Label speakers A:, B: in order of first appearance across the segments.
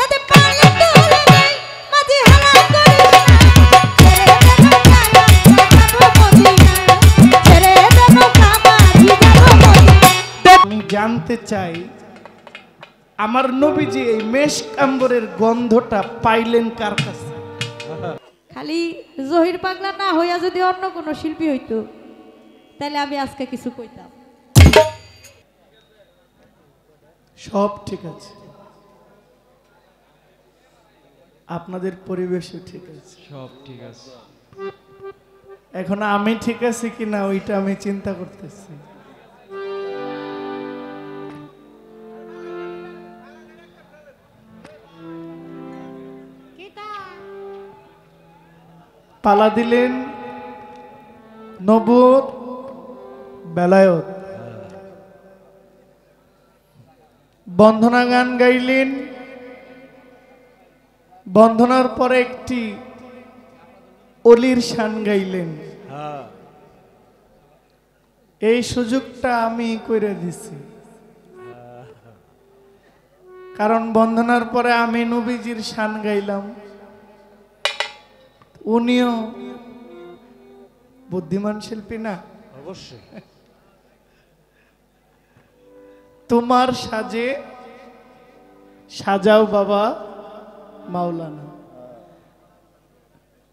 A: দাদে পালে তুলে নেই মাঝে হালা করিস না ছেড়ে দেব কামাজি যাব মদিনা।
B: আমি জানতে চাই আমার নবীজি এই মেশক আম্বরের গন্ধটা পাইলেন কার কাছে?
A: খালি জহির পাগলা না হইয়া যদি অন্য কোনো শিল্পী হইতো তাহলে আমি আজকে কিছু কইতাম।
B: সব ঠিক আছে, আপনাদের পরিবেশও ঠিক আছে,
C: সব ঠিক আছে।
B: এখন আমি ঠিক আছি কিনা ওইটা আমি চিন্তা করতেছি। পালা দিলেন নবুয়ত বেলায়েত, বন্ধনা গান গাইলেন, বন্ধনার পরে একটি অলির শান গাইলেন। এই সুযোগটা আমি করে দিছি, কারণ বন্ধনার পরে আমি নবীজির শান গাইলাম, উনিও বুদ্ধিমান শিল্পী না?
C: অবশ্যই।
B: তোমার সাজে সাজাও বাবা মাওলানা,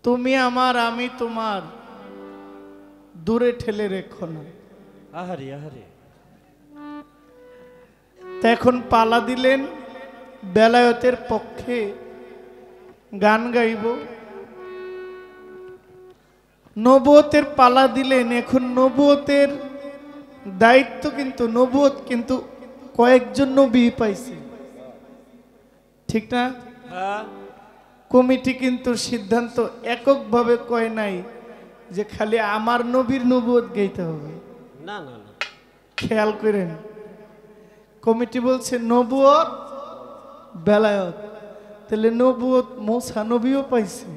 B: তুমি আমার আমি তোমার, দূরে ঠেলে রেখো না।
C: আহারে আহারে।
B: এখন পালা দিলেন বেলায়েতের পক্ষে গান গাইব, নবুয়তের পালা দিলেন। এখন নবুয়তের দায়িত্ব কিন্তু নবুয়ত কিন্তু কয়েকজন নবী পাইছে, ঠিক না? কমিটি কিন্তু সিদ্ধান্ত এককভাবে কয় নাই যে খালি আমার নবীর নবুয়ত গাইতে হবে,
C: না না না,
B: খেয়াল করেন। কমিটি বলছে নবুয়ত বেলায়েত, তাহলে নবুয়ত মূসা নবীও পাইছে,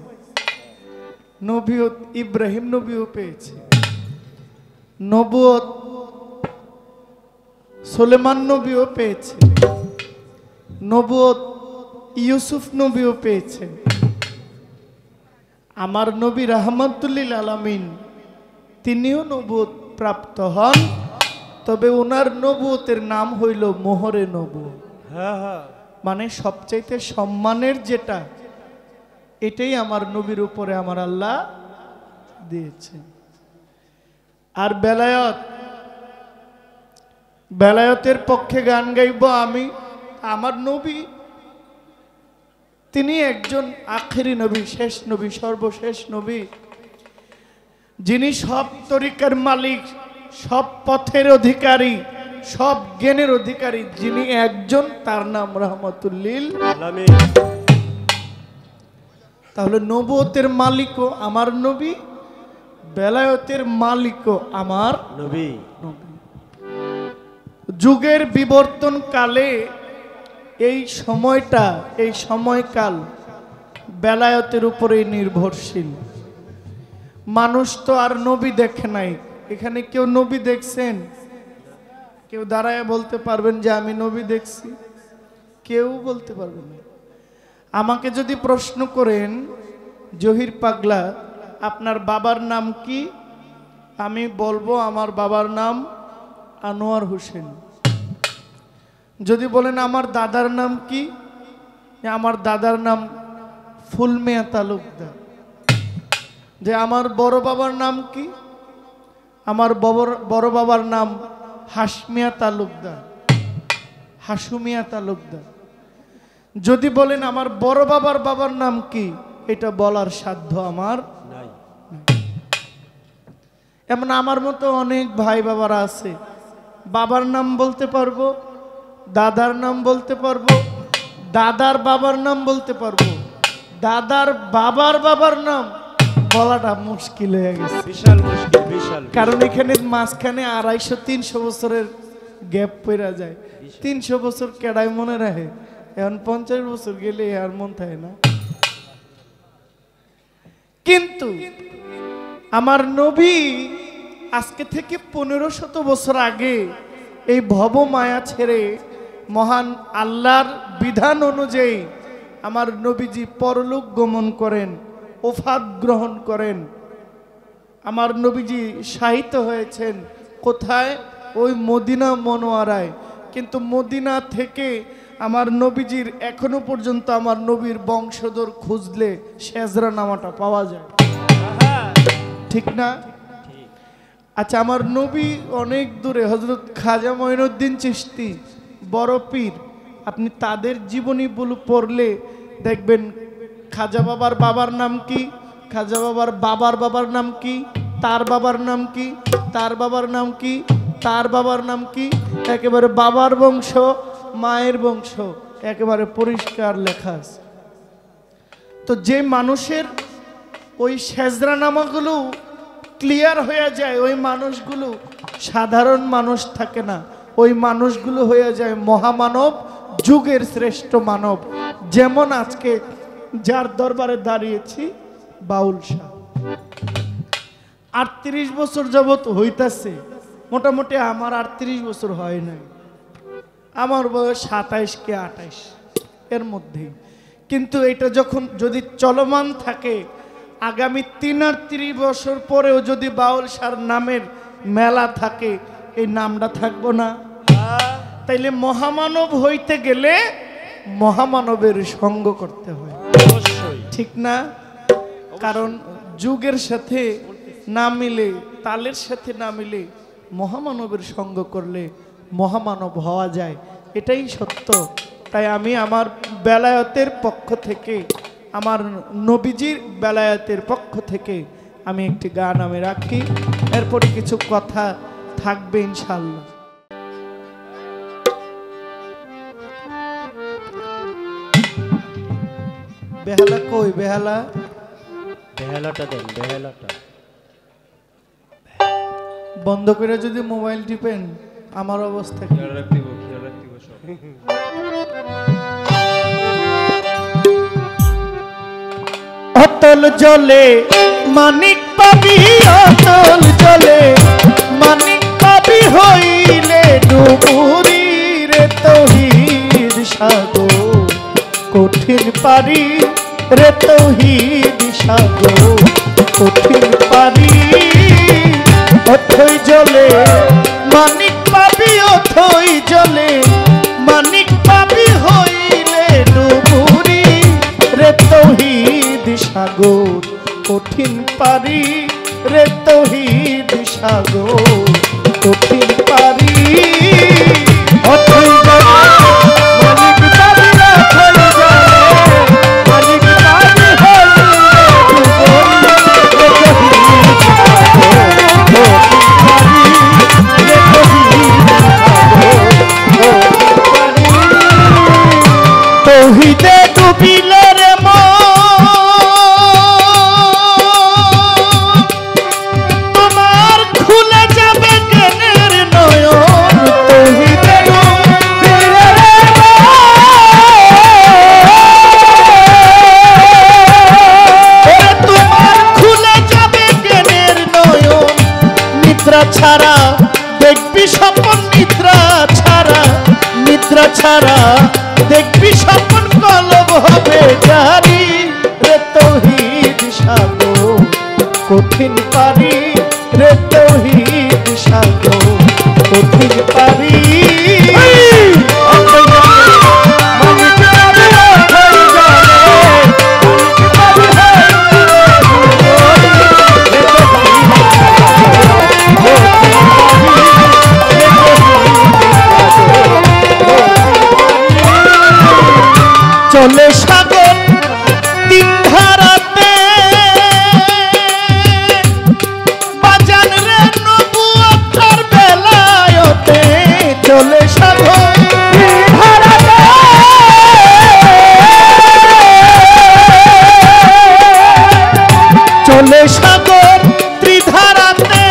B: নবুয়ত ইব্রাহিম নবীও পেয়েছে, নবুয়ত সুলেমান নবীও পেয়েছে, নবুয়ত ইউসুফ নবীও পেয়েছে। আমার নবী রাহমাতুল লিল আলামিন তিনিও নবুয়ত প্রাপ্ত হন, তবে ওনার নবুয়তের নাম হইল মোহরে নবুয়ত। মানে সবচাইতে সম্মানের যেটা, এটাই আমার নবীর উপরে আমার আল্লাহ দিয়েছে। আর বেলায়েতের পক্ষে গান গাইব আমি। আমার নবী তিনি একজন আখেরি নবী, শেষ নবী, সর্বশেষ নবী, যিনি সব তরিকার মালিক, সব পথের অধিকারী, সব জ্ঞানের অধিকারী, যিনি একজন, তার নাম রাহমাতুল লিল আলামিন। তাহলে নবুয়তের মালিকও আমার নবী, বেলায়েতের মালিকও আমার
C: নবী।
B: যুগের বিবর্তন কালে এই সময়টা, এই সময়কাল বেলায়েতের উপরেই নির্ভরশীল। মানুষ তো আর নবী দেখে নাই। এখানে কেউ নবী দেখছেন? কেউ দাঁড়ায় বলতে পারবেন যে আমি নবী দেখছি? কেউ বলতে পারবেন না। আমাকে যদি প্রশ্ন করেন, জহির পাগলা আপনার বাবার নাম কি, আমি বলবো আমার বাবার নাম আনোয়ার হোসেন। যদি বলেন আমার দাদার নাম কি, আমার দাদার নাম ফুলমিয়া তালুকদার। যে আমার বড় বাবার নাম কি, আমার বড় বাবার নাম হাসমিয়া তালুকদার, হাসুমিয়া তালুকদার। যদি বলেন আমার বড় বাবার বাবার নাম কি, এটা বলার সাধ্য আমার নাই। এমন আমার মতো অনেক ভাই বাবারা আছে, বাবার নাম বলতে পারবো, দাদার নাম বলতে পারবো, দাদার বাবার নাম বলতে পারবো, দাদার বাবার বাবার নাম বলাটা মুশকিল হয়ে গেছে,
C: বিশাল মুশকিল, বিশাল।
B: কারণ এখানে মাঝখানে 250-300 বছরের গ্যাপ পড়া যায়। 300 বছর কেডায় মনে রাখে? এখন 50 বছর গেলে আর মন থাকে না। কিন্তু আমার নবী আজকে থেকে 1500 বছর আগে এই ভব মায়া ছেড়ে মহান আল্লাহর বিধান অনুযায়ী আমার নবীজি পরলোক গমন করেন, ওফাত গ্রহণ করেন। আমার নবীজি শায়িত হয়েছেন কোথায়? ওই মদিনা মনোয়ারায়। কিন্তু মদিনা থেকে আমার নবীজির এখনো পর্যন্ত আমার নবীর বংশধর খুঁজলে শেজরা নামাটা পাওয়া যায়, ঠিক না? আচ্ছা, আমার নবী অনেক দূরে, হযরত খাজা মঈনুদ্দিন চিশতি বড় পীর, আপনি তাদের জীবনী পড়লে দেখবেন খাজা বাবার বাবার নাম কি, খাজা বাবার বাবার বাবার নাম কি, তার বাবার নাম কি, তার বাবার নাম কি, তার বাবার নাম কি, একেবারে বাবার বংশ মায়ের বংশ একেবারে পরিষ্কার লেখা আছে। তো যে মানুষের ওই সেজরা নামাগুলো ক্লিয়ার হয়ে যায়, ওই মানুষগুলো সাধারণ মানুষ থাকে না, ওই মানুষগুলো হয়ে যায় মহামানব, যুগের শ্রেষ্ঠ মানব। যেমন আজকে যার দরবারে দাঁড়িয়েছি, বাউল শাহ 38 বছর যাবত হইতাছে, মোটামুটি আমার 38 বছর হয় নাই, আমার বয়স 27 কি 28 এর মধ্যেই। কিন্তু এটা যখন যদি চলমান থাকে, আগামী 33 বছর পরেও যদি বাউল শাহর নামের মেলা থাকে, এই নামটা থাকবো না? তাইলে মহামানব হইতে গেলে মহামানবের সঙ্গ করতে হয়, ঠিক না? কারণ যুগের সাথে না মিলে, তালের সাথে না মিলে মহামানবের সঙ্গ করলে মহামানব হওয়া যায়, এটাই সত্য। তাই আমি আমার বেলায়েতের পক্ষ থেকে, আমার নবীজির বেলায়েতের পক্ষ থেকে আমি একটি গান আমি রাখি, এরপরে কিছু কথা থাকবে ইনশাআল্লাহ। বেহালা কই? বেহালা,
C: বেহালাটা দেন, বেহালাটা
B: বন্ধ করে যদি মোবাইল টিপেন আমার অবস্থা কি?
C: খেয়াল রাখতে সব।
B: অতল জলে মানিক পাবি, অতল জলে মানিক পাবি, হইলে ডুবুরি রে তৌহিদ সাগর, কঠিন পারি রে তৌহিদ সাগর, কঠিন পারি। অথই জলে মানিক পাবি, অথই জলে মানিক পাবি, হইলে ডুবুরি রে তৌহিদ সাগর, কঠিন পারি রে তৌহিদ সাগর, কঠিন পারি। অথই জলে মানিক পাবি, অথই জলে মানিক পাবি, হইলে ডুবুরি রে তৌহিদ সাগর, তৌহিদে ডুবিলে রে তোমার খুলে যাবে জ্ঞানের নয়ন, তৌহিদে ডুবিলে রে তোমার খুলে যাবে জ্ঞানের নয়ন, নিদ্রা ছাড়া দেখবি স্বপ্ন, নিদ্রা ছাড়া, নিদ্রা ছাড়া দেখবি স্বপ্ন, কলব হবে জারি রে তৌহিদ সাগর, কঠিন পারি রে তৌহিদ সাগর, কঠিন পারি। চলে সাগর তিন ধারাতে, বাজান রে নবুয়তের বেলায়তে, চলে সাগর তিন ধারাতে, চলে সাগর ত্রিধারাতে,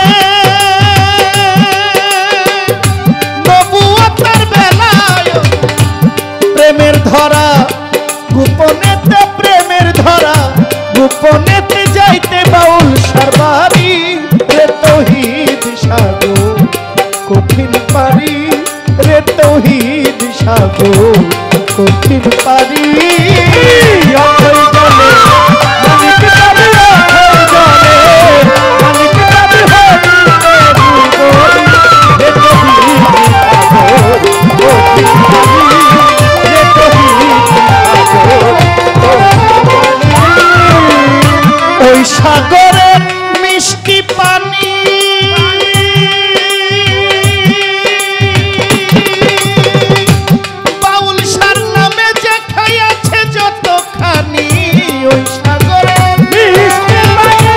B: নবুয়তের বেলায় প্রেমের ধরা গোপন সাগরের মিষ্টি পানি বাউল সার নামে যে খাইয়াছে যতখানি ওই সাগরের মিষ্টি পানি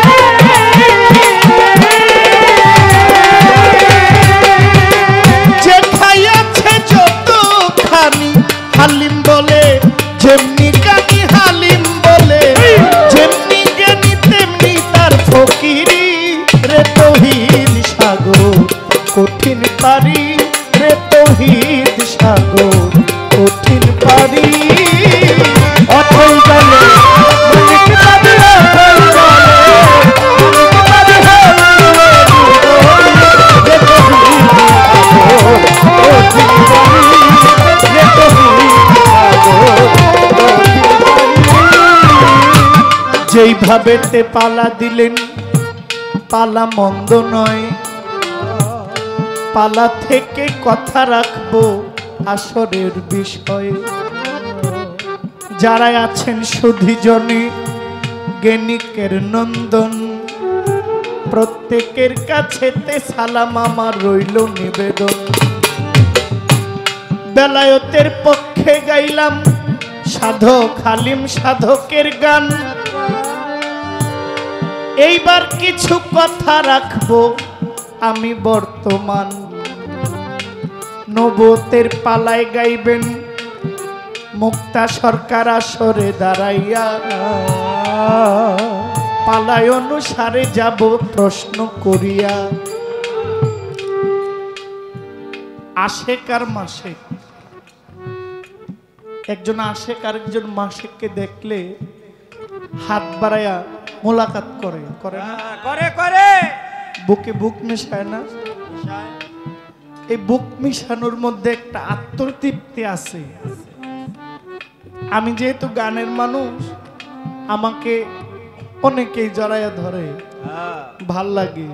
B: যে খাইয়াছে যতখানি হালিম বলে যেমনি গানি হালিম বলে যেমনি জ্ঞানী তেমনি তার ফকিরি রে তৌহিদ সাগর কঠিন পারি রে তৌহিদ সাগর কঠিন পারি অথই গলে মালিক দাবি অথই গলে মালিক দাবি রে তৌহিদ সাগর কঠিন পারি রে তৌহিদ যেইভাবে তে পালা দিলেন পালা মন্দ নয় পালা থেকে কথা রাখবো আসরের বিষয়ে যারা আছেন সুধীজনে জ্ঞানিকের নন্দন প্রত্যেকের কাছে তে সালাম আমার রইল নিবেদন বেলায়েতের পক্ষে গাইলাম সাধক হালিম সাধকের গান এইবার কিছু কথা রাখবো আমি বর্তমান নবতের পালায় গাইবেন মুক্তা সরকার আসরে দাঁড়াইয়া পালায় অনুসারে যাব প্রশ্ন করিয়া আশেক আর মাসেক একজন আশেক আরেকজন মাসেককে দেখলে হাত বাড়াইয়া মোলাকাত করে করে না
C: করে করে
B: বুকে বুক মিশায় না এই বুক মিশানোর মধ্যে একটা আত্মতৃপ্তি আছে আমি যেহেতু গানের মানুষ আমাকে অনেকেই জড়াইয়া ধরে ভাল লাগে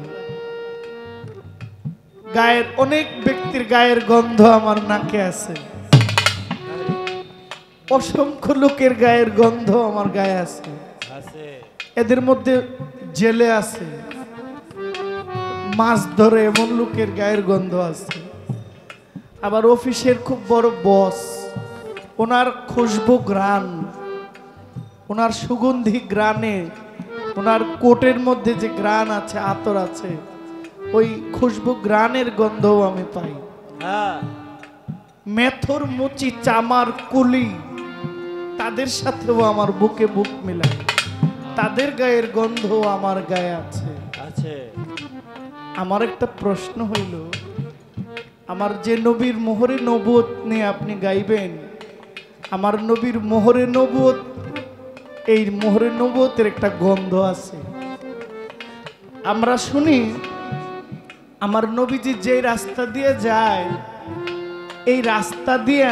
B: গায়ের অনেক ব্যক্তির গায়ের গন্ধ আমার নাকে আছে অসংখ্য লোকের গায়ের গন্ধ আমার গায়ে আছে এদের মধ্যে জেলে আছে মাছ ধরে এমন লোকের গায়ের গন্ধ আছে আবার অফিসের খুব বড় বস ওনার খুশবু গ্রান ওনার সুগন্ধি গ্রানে ওনার কোটের মধ্যে যে গ্রান আছে আতর আছে ওই খুশবু গ্রানের গন্ধও আমি পাই মেথর মুচি চামার কুলি তাদের সাথেও আমার বুকে বুক মিলায় তাদের গায়ের গন্ধ আমার গায়ে আছে আমার একটা প্রশ্ন হইল আমার যে নবীর মোহরে নবুয়ত নিয়ে আপনি গাইবেন আমার নবীর মোহরে নবুয়ত এই মোহরে নবুয়তের একটা গন্ধ আছে আমরা শুনি আমার নবীজি যে রাস্তা দিয়ে যায় এই রাস্তা দিয়ে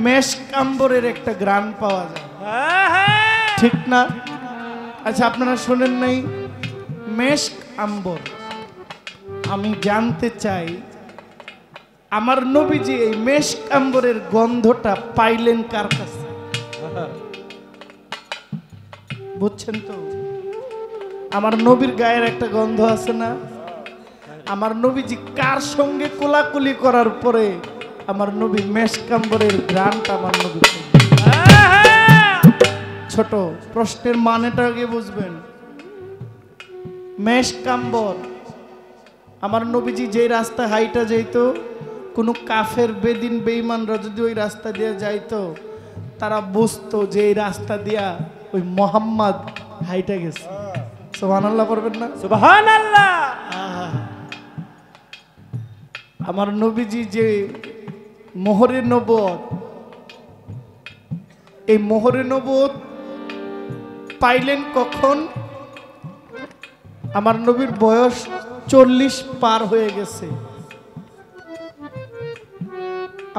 B: মেশক আম্বরের একটা গ্রান পাওয়া যায় ঠিক না আচ্ছা আপনারা শোনেন নাই মেশক আম্বর আমি জানতে চাই আমার নবীজি এই মেশক আম্বরের গন্ধটা পাইলেন কার কাছে বুঝছেন তো আমার নবীর গায়ের একটা গন্ধ আছে না আমার নবীজি কার সঙ্গে কোলাকুলি করার পরে আমার নবী মেশক আম্বরের ঘ্রাণটা আমার নবী ছোট প্রশ্নের মানেটা আগে বুঝবেন মেশক আম্বর আমার নবীজি যে রাস্তা হাইটা যাইত কোনো কাফের বেদিন বেঈমানরা যদি ওই রাস্তা দিয়ে যাইতো তারা বুঝতো যে এই রাস্তা দিয়া ওই মোহাম্মদ হাইটা গেছে সুবহানাল্লাহ পড়বেন না
C: সুবহানাল্লাহ
B: আমার নবীজি যে মোহরে নবুয়ত এই মোহরে নবুয়ত পাইলেন কখন আমার নবীর বয়স 40 পার হয়ে গেছে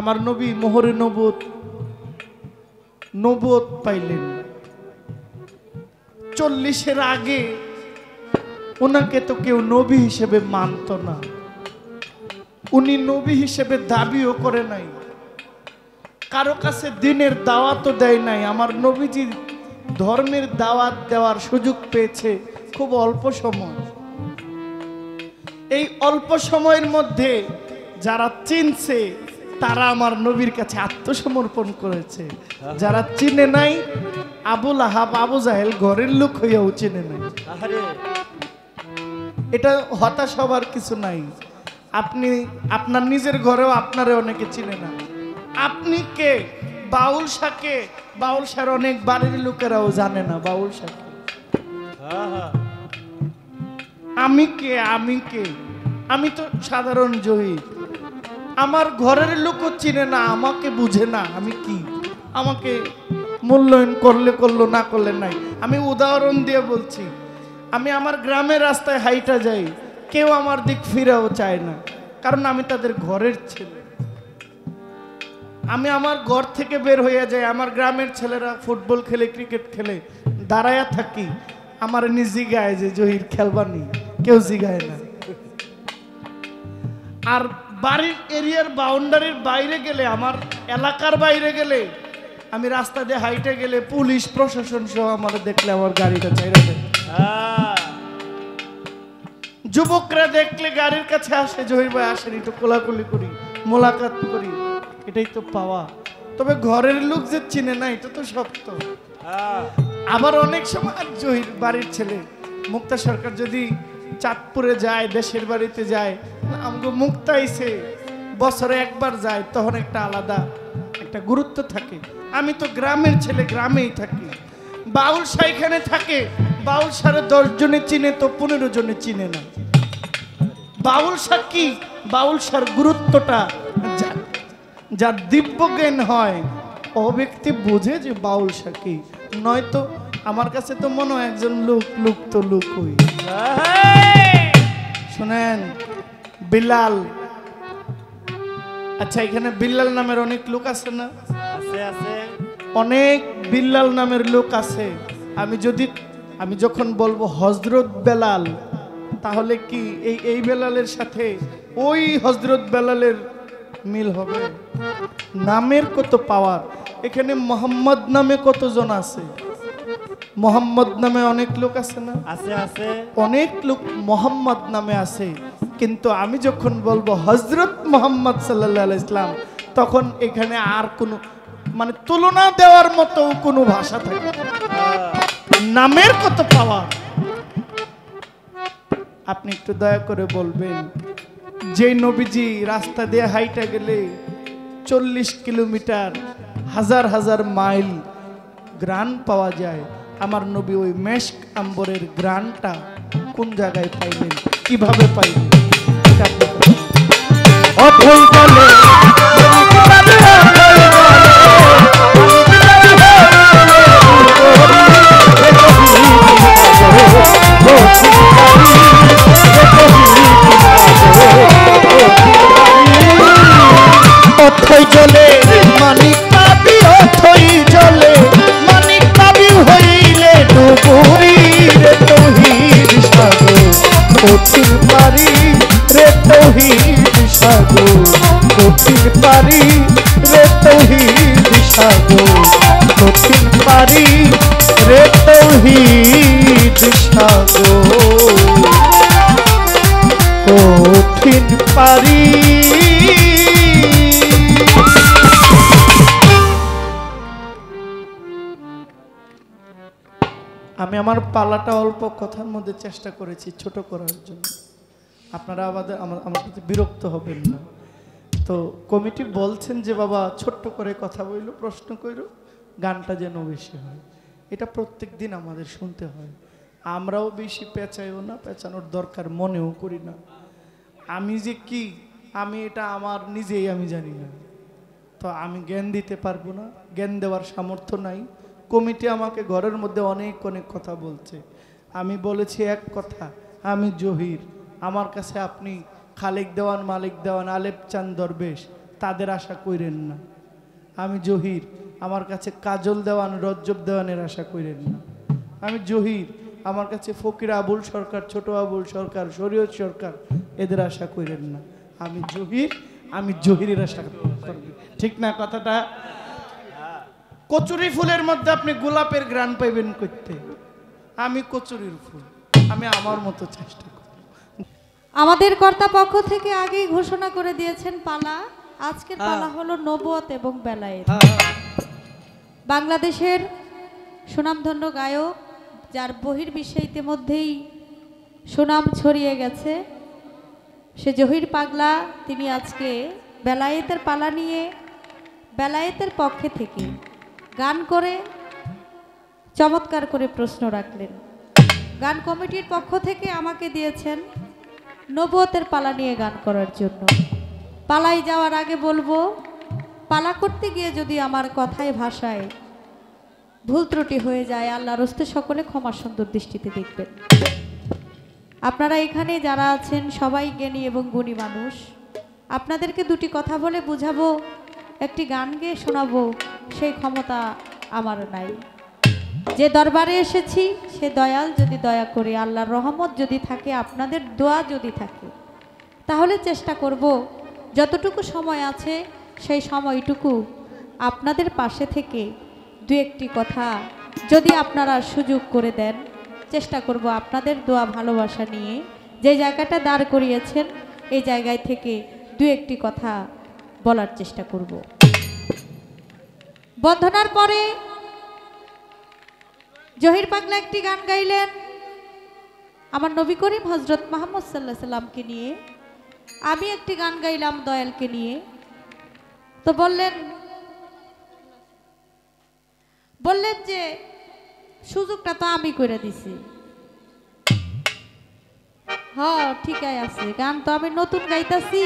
B: আমার নবী মোহরে নবুয়ত পাইলেন 40-এর আগে ওনাকে তো কেউ নবী হিসেবে মানত না উনি নবী হিসেবে দাবিও করে নাই কারো কাছে দিনের দাওয়াতও দেয় নাই আমার নবীজি ধর্মের দাওয়াত দেওয়ার সুযোগ পেয়েছে খুব অল্প সময়। এই অল্প সময়ের মধ্যে যারা চিনছে তারা আমার নবীর কাছে আত্মসমর্পণ করেছে, যারা চিনে নাই আবুল আহাব আবু জাহেল ঘরের লোক হইয়াও চিনে নাই।
C: আরে
B: এটা হতাশ হবার কিছু নাই। আপনি আপনার নিজের ঘরেও আপনারে অনেকে চিনে না। আপনি কে? বাউল শাহকে, বাউল শাহর অনেক বাড়ির লোকেরাও জানে না বাউল শাহকে। আমি কে? আমি কে? আমি তো সাধারণ জহির। আমার ঘরের লোকও চিনে না, আমাকে বুঝে না আমি কি। আমাকে মূল্যায়ন করলে করলো, না করলে নাই। আমি উদাহরণ দিয়ে বলছি, আমি আমার গ্রামের রাস্তায় হাইটা যাই, কেউ আমার দিক ফিরেও চায় না, কারণ আমি তাদের ঘরের ছেলে। আমি আমার ঘর থেকে বের হয়ে যাই, আমার গ্রামের ছেলেরা ফুটবল খেলে, ক্রিকেট খেলে, দাঁড়ায়া থাকি, আমার জিগায় যে জহির খেলবানি, কেউ জিগায় না। আর বাড়ির এরিয়ার বাউন্ডারির বাইরে গেলে, আমার এলাকার বাইরে গেলে, আমি রাস্তা দিয়ে হাইটে গেলে পুলিশ প্রশাসন সহ আমার দেখলে আমার গাড়িটা চাইরা দেয়। যুবকরা দেখলে গাড়ির কাছে আসে, জহির ভাই আসেন, একটু কোলাকুলি করি, মোলাকাত করি, এটাই তো পাওয়া। তবে ঘরের লোক যে চিনে না এটা তো সত্য। আবার অনেক সময় জহির বাড়ির ছেলে মুক্তা সরকার যদি চাঁদপুরে যায়, দেশের বাড়িতে যায়, আমাকে মুক্তা আইছে বছরে একবার যায়, তখন একটা আলাদা একটা গুরুত্ব থাকে। আমি তো গ্রামের ছেলে, গ্রামেই থাকি। বাউল শাহ এখানে থাকে, বাউল শাহ 10 জনে চিনে তো 15 জনে চিনে না। বাউল শাহ কি? বাউল শাহর গুরুত্বটা যার দিব্য জ্ঞান হয় ও ব্যক্তি বোঝে যে বাউল শাহ কি। নয়তো আমার কাছে তো মনে হয় একজন লোক, লোক তো লোক হই। শুনেন, বিলাল, আচ্ছা এখানে বিল্লাল নামের অনেক লোক আছে না?
C: আছে আছে,
B: অনেক বিল্লাল নামের লোক আছে। আমি যখন বলবো হযরত বেলাল, তাহলে কি এই বেলালের সাথে ওই হযরত বেলালের মিল হবে? নামের কত পাওয়ার। এখানে মোহাম্মদ নামে কতজন আছে? মোহাম্মদ নামে অনেক লোক আছে না?
C: আছে আছে,
B: অনেক লোক মোহাম্মদ নামে আছে। কিন্তু আমি যখন বলবো হযরত মুহাম্মদ সাল্লাল্লাহু আলাইহি ইসলাম, তখন এখানে আর কোনো মানে তুলনা দেওয়ার মতো কোনো ভাষা থাকে না। নামের কত পাওয়ার। আপনি একটু দয়া করে বলবেন, যে নবীজি রাস্তা দিয়ে হাইটা গেলে 40 কিলোমিটার, হাজার হাজার মাইল গ্রান পাওয়া যায়, আমার নবী ওই মেশক আম্বরের গ্রানটা কোন জায়গায় পাইলেন, কিভাবে পাইলেন? এটা আপনি বলুন। অথই বলে অথই জলে মানিক পাবি, অথই জলে মানিক পাবি, হইলে ডুবুরি রে তৌহিদ সাগর কঠিন পারি রে তৌহিদ সাগর কঠিন পারি রে তৌহিদ সাগর কঠিন পারি রে তৌহিদ সাগর কঠিন পারি। আমি আমার পালাটা অল্প কথার মধ্যে চেষ্টা করেছি ছোট করার জন্য, আপনারা আমাদের আমার প্রতি বিরক্ত হবেন না। তো কমিটি বলছেন যে বাবা ছোট্ট করে কথা বইল, প্রশ্ন কইল, গানটা যেন বেশি হয়। এটা প্রত্যেক দিন আমাদের শুনতে হয়। আমরাও বেশি পেঁচাইও না, পেঁচানোর দরকার মনেও করি না। আমি যে কি, আমি এটা আমার নিজেই আমি জানি না। তো আমি জ্ঞান দিতে পারবো না, জ্ঞান দেওয়ার সামর্থ্য নাই। কমিটি আমাকে ঘরের মধ্যে অনেক অনেক কথা বলছে। আমি বলেছি এক কথা, আমি জহির। আমার কাছে আপনি খালেক দেওয়ান, মালিক দেওয়ান, আলেপ চান, দরবেশ, তাদের আশা কইরেন না। আমি জহির। আমার কাছে কাজল দেওয়ান, রজ্জব দেওয়ানের আশা কইরেন না। আমি জহির। আমার কাছে ফকির আবুল সরকার, ছোট আবুল সরকার, শরীয়ত সরকার, এদের আশা কইরেন না। আমি জহির, আমি জহিরের আশা করবি। ঠিক না কথাটা? কচুরি ফুলের মধ্যে আপনি গোলাপের গ্রান পাইবেন করতে, আমি কচুরির ফুল। আমি আমার মতো চেষ্টা করব।
A: আমাদের কর্তা পক্ষ থেকে আগেই ঘোষণা করে দিয়েছেন পালা। আজকের পালা হলো নবুয়ত এবং বেলায়েত। বাংলাদেশের সুনামধন্য গায়ক, যার বহির্বিশ্বে ইতিমধ্যেই সুনাম ছড়িয়ে গেছে, সে জহির পাগলা, তিনি আজকে বেলায়েতের পালা নিয়ে বেলায়েতের পক্ষে থেকে গান করে চমৎকার করে প্রশ্ন রাখলেন। গান কমিটির পক্ষ থেকে আমাকে দিয়েছেন নবুয়তের পালা নিয়ে গান করার জন্য। পালাই যাওয়ার আগে বলবো, পালা করতে গিয়ে যদি আমার কথায় ভাষায় ভুল ত্রুটি হয়ে যায়, আল্লাহর হস্তে সকলে ক্ষমা সুন্দর দৃষ্টিতে দেখবেন। আপনারা এখানে যারা আছেন সবাই জ্ঞানী এবং গুণী মানুষ। আপনাদেরকে দুটি কথা বলে বুঝাবো, একটি গান গেয়ে শোনাবো, সেই ক্ষমতা আমার নাই। যে দরবারে এসেছি সে দয়াল যদি দয়া করে, আল্লাহর রহমত যদি থাকে, আপনাদের দোয়া যদি থাকে, তাহলে চেষ্টা করব যতটুকু সময় আছে সেই সময়টুকু আপনাদের পাশে থেকে দু একটি কথা যদি আপনারা সুযোগ করে দেন, চেষ্টা করব আপনাদের দোয়া ভালোবাসা নিয়ে যে জায়গাটা দাঁড় করিয়েছেন এই জায়গায় থেকে দু একটি কথা বলার চেষ্টা করব। বন্ধনার পরে জহির পাগলা একটি গান গাইলেন আমার নবী করিম হজরত মুহাম্মদ সাল্লাল্লাহু আলাইহি সাল্লামকে নিয়ে, আমি একটি গান গাইলাম দয়ালকে নিয়ে। তো বললেন যে সুযোগটা তো আমি করে দিছি। হ্যাঁ ঠিকই আছে, গান তো আমি নতুন গাইতাছি।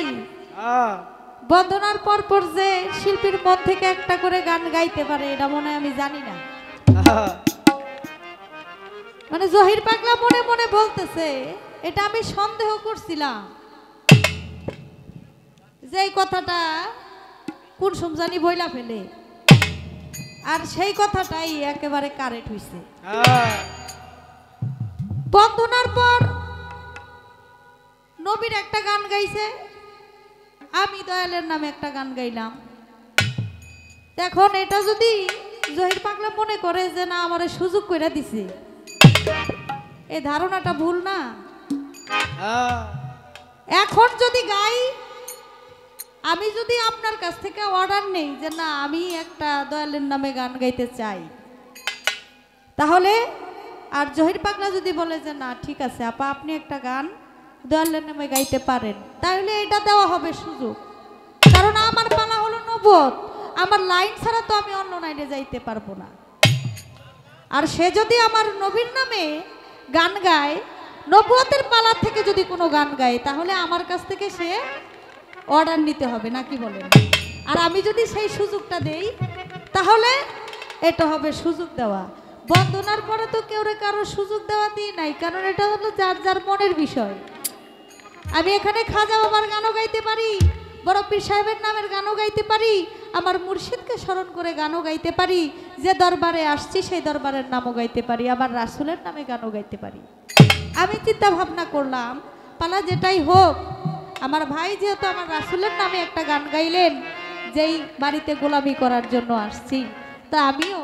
A: বন্ধনার পর যে শিল্পীর মন থেকে একটা করে গান গাইতে পারে এটা মনে হয় আমি জানি না। মানে জহির পাগলা মনে মনে বলতেছে, এটা আমি সন্দেহ করছিলাম যে এই কথাটা কোন সমজানি বইলা ফেলে, আর সেই কথাটাই একেবারে কারেক্ট হইছে। বন্ধনার পর নবীর একটা গান গাইছে, আমি দয়ালের নামে একটা গান গাইলাম। এখন এটা যদি জহির পাগলা মনে করে যে না আমারে সুযোগ করে দিছে, এই ধারণাটা ভুল না? এখন যদি গাই, আমি যদি আপনার কাছ থেকে অর্ডার নেই যে না আমি একটা দয়ালের নামে গান গাইতে চাই, তাহলে আর জহির পাগলা যদি বলে যে না ঠিক আছে আপা আপনি একটা গান দয়ালের নামে গাইতে পারেন, তাহলে এটা দেওয়া হবে সুযোগ। কারণ আমার পালা হলো নবুয়ত, আমার লাইন ছাড়া তো আমি অন্য লাইনে যাইতে পারবো না। আর সে যদি আমার নবীর নামে গান গায়, নবুয়তের পালা থেকে যদি কোনো গান গায়, তাহলে আমার কাছ থেকে সে অর্ডার নিতে হবে, নাকি বলেন? আর আমি যদি সেই সুযোগটা দেই, তাহলে এটা হবে সুযোগ দেওয়া। বন্দনার পরে তো কেউ কারো সুযোগ দেওয়া দিই নাই, কারণ এটা হলো যার যার মনের বিষয়। আমি এখানে খাজা বাবার গানও গাইতে পারি, বড় পীর সাহেবের নামের গানও গাইতে পারি, আমার মুর্শিদকে স্মরণ করে গানও গাইতে পারি, যে দরবারে আসছি সেই দরবারের নামও গাইতে পারি, আবার রাসূলের নামে গানও গাইতে পারি। আমি চিন্তা ভাবনা করলাম পালা যেটাই হোক, আমার ভাই যেহেতু আমার রাসূলের নামে একটা গান গাইলেন, যেই বাড়িতে গোলামি করার জন্য আসছি, তা আমিও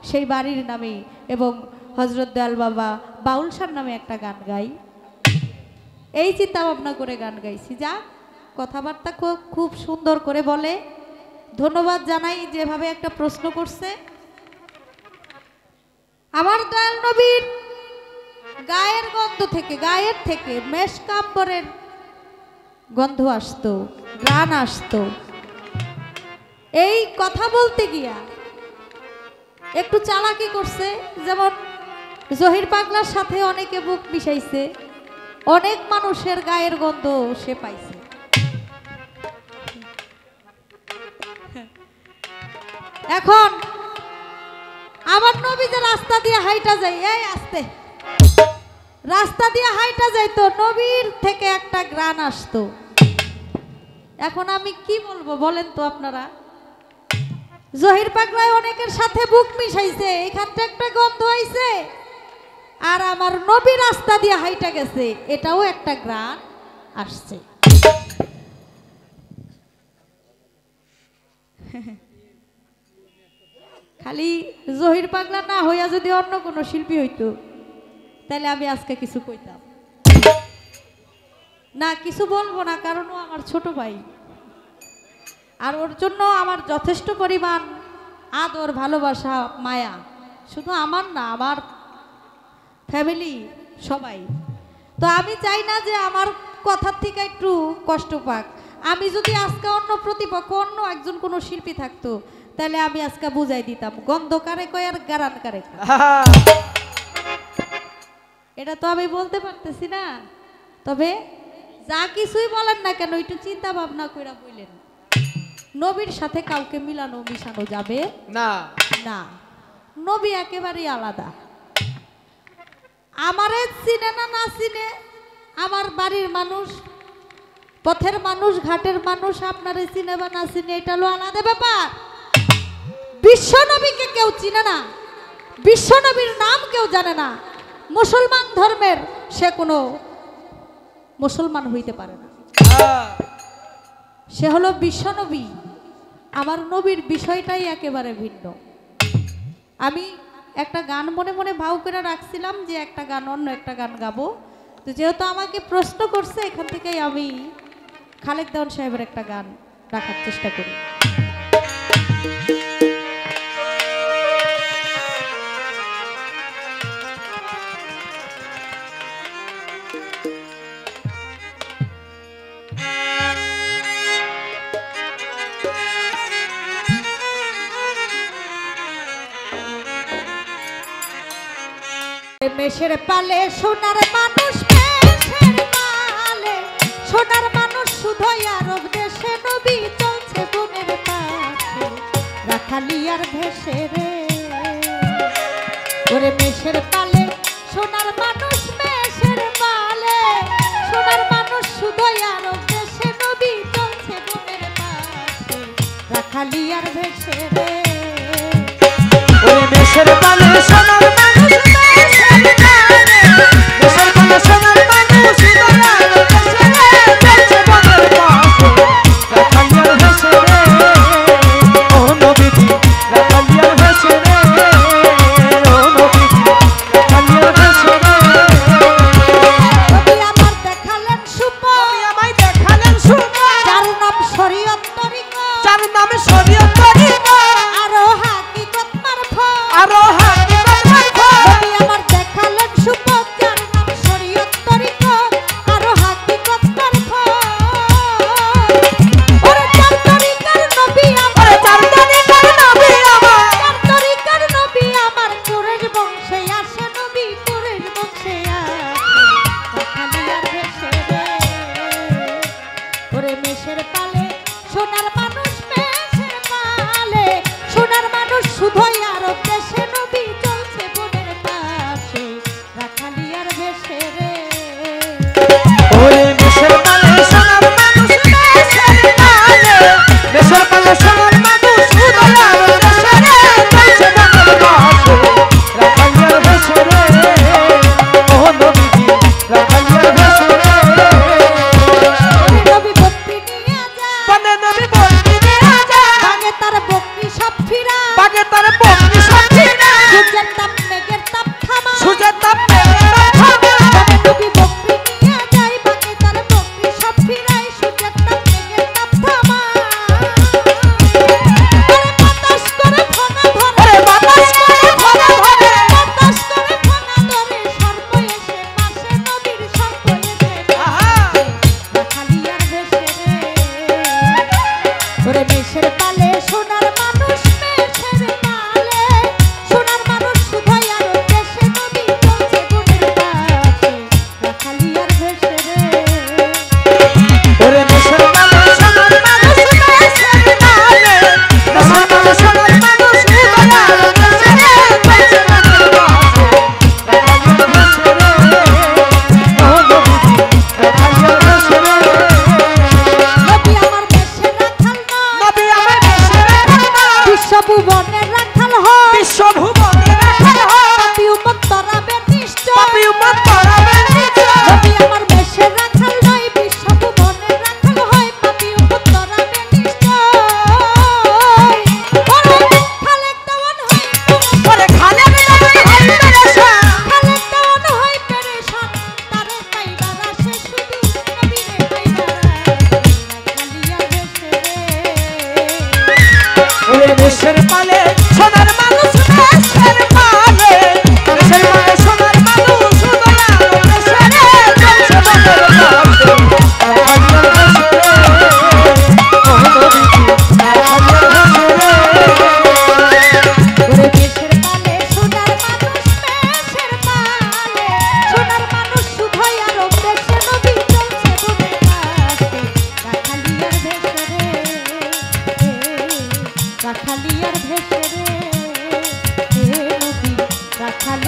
A: সেই বাড়ির নামে এবং হযরত দয়াল বাবা বাউল শাহর নামে একটা গান গাই। এই চিন্তা ভাবনা করে গান গাইছি। যা কথাবার্তা খুব সুন্দর করে বলে, ধন্যবাদ জানাই যেভাবে একটা প্রশ্ন করছে। আমার দয়াল নবীর গায়ের গন্ধ থেকে, গায়ের থেকে মেশকাম্বরের গন্ধ আসতো, গান আসতো। এই কথা বলতে গিয়া একটু চালাকি করছে, যেমন জহির পাগলার সাথে অনেকে বুক মিশাইছে, অনেক মানুষের গায়ের গন্ধ সে পাইছে। এখন আমার নবী যে রাস্তা দিয়ে হাইটা যায়, এই আস্তে রাস্তা দিয়ে হাইটা যাইতো, নবীর থেকে একটা গ্রান আসতো। এখন আমি কি বলবো বলেন তো আপনারা? জহির পাগলায় অনেকের সাথে বুক মিশাইছে, এখানটা একটা গন্ধ আইছে, আর আমার নবী রাস্তা দিয়ে হাইটা গেছে, এটাও একটা গ্রান আসছে। খালি জহির পাগলা না হইয়া যদি অন্য কোনো শিল্পী হইতো, তাহলে আমি আজকে কিছু কইতাম না, কিছু বলবো না, কারণ ও আমার ছোট ভাই। আর ওর জন্য আমার যথেষ্ট পরিমাণ আদর, ভালোবাসা, মায়া, শুধু আমার না, আমার ফ্যামিলি সবাই। তো আমি চাই না যে আমার কথার থেকে একটু কষ্ট পাক। আমি যদি আজকে অন্য প্রতিপক্ষ, অন্য একজন কোনো শিল্পী থাকতো, তাহলে আমি আজকে বুঝাই দিতাম গন্ধ কারে কয় আর গারান কারে কয়। এটা তো আমি বলতে পারতেছি না। তবে যা কিছুই বলেন না কেন, একটু চিন্তা ভাবনা কইরা বললেন। নবীর সাথে কাউকে মিলানো মিশানো যাবে
B: না,
A: না। নবী একেবারেই আলাদা। আমারে চিনে না না চিনে, আমার বাড়ির মানুষ, পথের মানুষ, ঘাটের মানুষ আপনারে চিনে বা না চিনে, এটা হলো আলাদা ব্যাপার। বিশ্ব নবীকে কেউ চিনে না, বিশ্ব নবীর নাম কেউ জানে না। মুসলমান ধর্মের সে কোনো মুসলমান হইতে পারে না, সে হলো বিশ্ব নবী। আমার নবীর বিষয়টাই একেবারে ভিন্ন। আমি একটা গান মনে মনে ভাও করে রাখছিলাম যে একটা গান, অন্য একটা গান গাবো। তো যেহেতু আমাকে প্রশ্ন করছে, এখান থেকেই আমি খালেক দেওয়ান সাহেবের একটা গান রাখার চেষ্টা করি। মেষের পালে সোনার মানুষ, মেষের পালে সোনার মানুষ, শুধুই আরব দেশে নবী চলছে বনের পাশে, রাখালিয়ার ভেসে রে। ওরে মেষের পালে সোনার মানুষ, মেষের পালে সোনার মানুষ, শুধুই আরব দেশে নবী চলছে বনের পাশে, রাখালিয়ার ভেসে রে।
B: ওরে মেষের পালে সোনার মানুষ, সোনার মানুষ,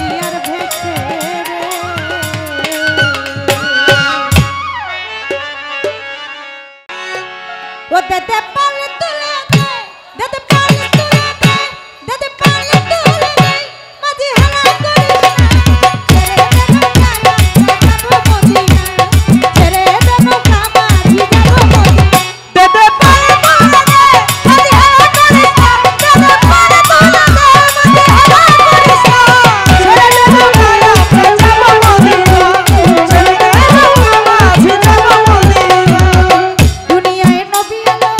A: দরিয়ার ভেসে রে। ও দেতে পালে তুলে দে, দেতে পালে তুলে দে, দেতে পালে তুলে দে, মাঝি হারা করিস না। ছেড়ে দে নৌকা যাবো মদিনা, ছেড়ে দে নৌকা মাঝি যাবো মদিনা। দেতে পালে তুলে দে, মাঝি হারা করিস না। দেতে পালে তুলে দে, মাঝি হারা করিস না। ছেড়ে দে নৌকা যাবো মদিনা, ছেড়ে দে নৌকা মাঝি যাবো মদিনা। দুনিয়ায় নবী এলো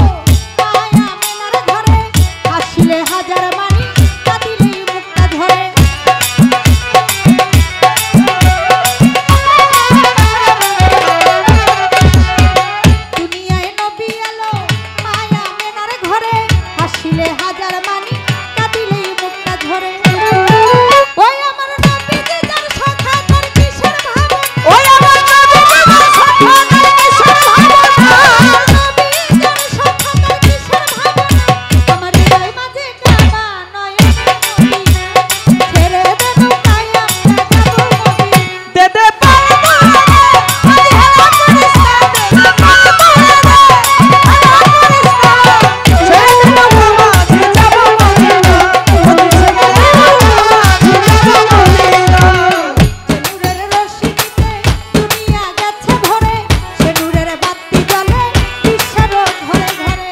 A: মায়া মেলার ঘরে, আসলে হাজার মানি কাঁদিলেই মুক্তা ঝরে। দুনিয়ায় নবী এলো মায়া মেলার ঘরে, আসলে হাজার মানি কাঁদিলেই মুক্তা ঝরে। ওই আমার নবীজি যার সখা তার কিসের ভাবনা, ওই আমার নবীজি যার সখা তার কিসের ভাবনা, নবী যার সখা তার কিসের ভাবনা। আমার হৃদয় মাঝে কাবা নয়নের মদিনা, ছেড়ে দে নৌকায় আমরা যাবো মদিনা। দেতে পালে তুলে দে, মাঝি হারা করিস না। দেতে পালে তুলে দে, হারা করিস না। ছেড়ে দে নৌকা মাঝি যাবো মদিনা, ছেড়ে দে নৌকা মাঝি যাবো মদিনা। সেনুরের রশি নিতে দুনিয়া গেছে ভরে, সেনুরের বাতি জ্বলে বিশ্বের ঘরে ঘরে।